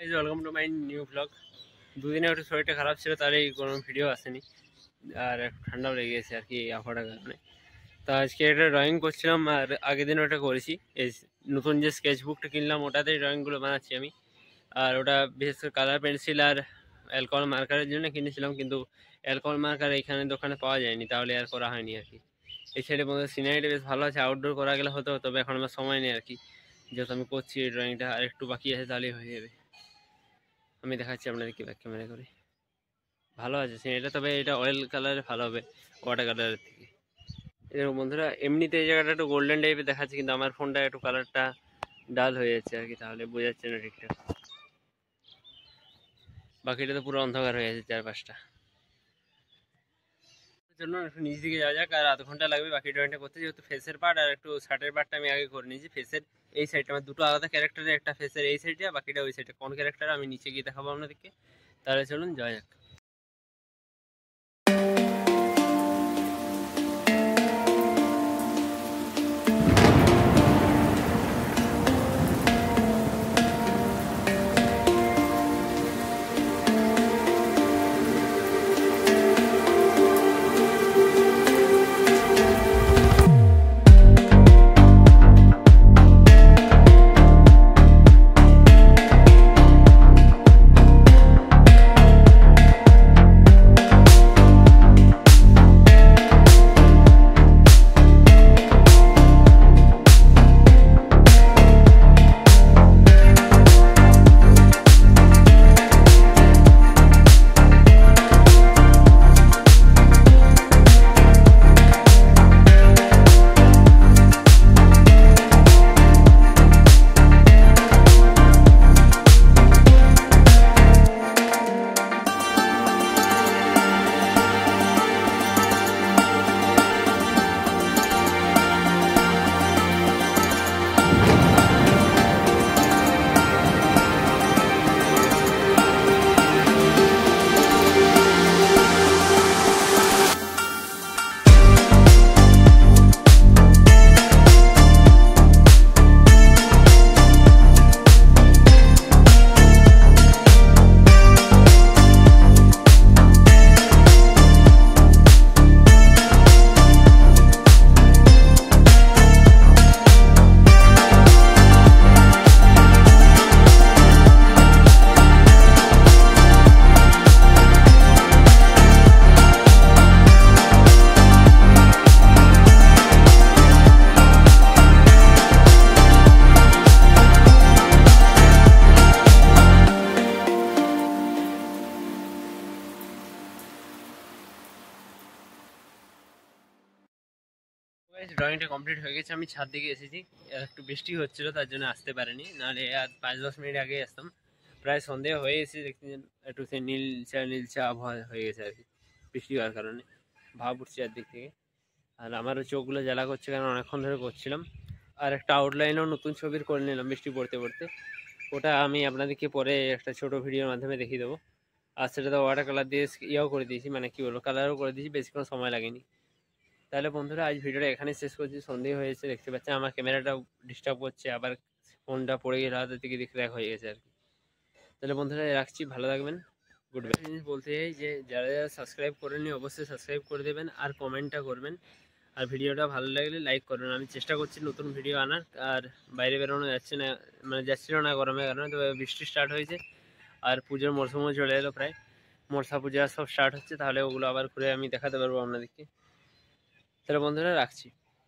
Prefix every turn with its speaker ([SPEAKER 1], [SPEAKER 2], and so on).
[SPEAKER 1] Welcome to my new blog. দুদিনে একটু শরীরটা খারাপ ছিল, তার এই কোনো ভিডিও আসেনি, আর একটু ঠান্ডাও লেগে গেছে আর কি আবহাওয়ার কারণে। তো আজকে একটা ড্রয়িং করছিলাম, আর আগের দিন ওটা করেছি। এই নতুন যে স্কেচ বুকটা কিনলাম ওটাতেই ড্রয়িংগুলো বানাচ্ছি আমি। আর ওটা বিশেষ করে কালার পেন্সিল আর অ্যালকোহল মার্কারের জন্য কিনেছিলাম, কিন্তু অ্যালকোহল মার্কার এখানে দোকানে পাওয়া যায়নি, তাহলে আর করা হয়নি আর কি। এই সাইডে মধ্যে সিনারিটা বেশ ভালো আছে, আউটডোর করা গেলে হতো, তবে এখন আমার সময় নেই আর কি, যেহেতু আমি করছি এই ড্রয়িংটা, আর একটু বাকি আছে তাহলেই হয়ে যাবে। আমি দেখাচ্ছি আপনাদেরকে ব্যাক ক্যামেরা করে। ভালো আছে সিনারিটা, তবে এটা অয়েল কালারে ভালো হবে ওয়াটার কালারের থেকে। এরকম বন্ধুরা, এমনিতে এই জায়গাটা একটু গোল্ডেন টাইপের দেখাচ্ছে, কিন্তু আমার ফোনটা একটু কালারটা ডাল হয়ে যাচ্ছে আর কি, তাহলে বোঝাচ্ছে না ঠিকঠাক। বাকিটা তো পুরো অন্ধকার হয়ে আছে চারপাশটা। জন্য একটু নিচ দিকে যাওয়া যাক, আর আধ ঘন্টা লাগবে বাকি ড্রয়িংটা করতে, যেহেতু ফেসের পার্ট আর একটু শার্টের পার্টটা আমি আগে করে নিয়েছি। ফেসের এই সাইডটা আমার দুটো আলাদা ক্যারেক্টারের, একটা ফেসের এই সাইডে, বাকিটা ওই সাইডে। কোন ক্যারেক্টার আমি নিচে গিয়ে দেখাবো আপনাদেরকে, তাহলে চলুন যাওয়া যাক। ড্রয়িংটা কমপ্লিট হয়ে গেছে, আমি ছাদ দিকে এসেছি। একটু বৃষ্টি হচ্ছিল, তার জন্য আসতে পারিনি, নাহলে আর 5-10 মিনিট আগে আসতাম। প্রায় সন্ধ্যে হয়ে এসে দেখছি একটু সে নীলচা আবহাওয়া হয়ে গেছে আর কি, বৃষ্টি হওয়ার কারণে ভাব উঠছে একদিক থেকে। আর আমারও চোখগুলো জ্বালা করছে, কারণ অনেকক্ষণ ধরে করছিলাম। আর একটা আউটলাইনও নতুন ছবির করে নিলাম বৃষ্টি পড়তে পড়তে, ওটা আমি আপনাদেরকে পরে একটা ছোট ভিডিওর মাধ্যমে দেখিয়ে দেবো। আর সেটা তো ওয়াটার কালার দিয়ে ইয়েও করে দিয়েছি, মানে কী বলবো, কালারও করে দিয়েছি, বেশিক্ষণ সময় লাগেনি। তাহলে বন্ধুরা, আজ ভিডিওটা এখানে শেষ করছি। সন্ধে হয়েছে, দেখতে পাচ্ছেন আমার ক্যামেরাটা ডিস্টার্ব করছে, আবার ফোনটা পড়ে গেলে হাতের থেকে দেখতে দেখা হয়ে গেছে আর কি। তাহলে বন্ধুরা রাখছি, ভালো থাকবেন, গুড বাই। জিনিস বলতে চাই যে যারা যারা সাবস্ক্রাইব করেননি অবশ্যই সাবস্ক্রাইব করে দেবেন, আর কমেন্টটা করবেন, আর ভিডিওটা ভালো লাগলে লাইক করবেন। আমি চেষ্টা করছি নতুন ভিডিও আনার, আর বাইরে বেরোনো যাচ্ছে না, মানে যাচ্ছিল না গরমের কারণে, তবে বৃষ্টি স্টার্ট হয়েছে, আর পুজোর মরশুমও চলে এলো প্রায়, মনসা পূজা সব স্টার্ট হচ্ছে, তাহলে ওগুলো আবার ঘুরে আমি দেখাতে পারবো আপনাদেরকে। তাহলে বন্ধুরা রাখছি।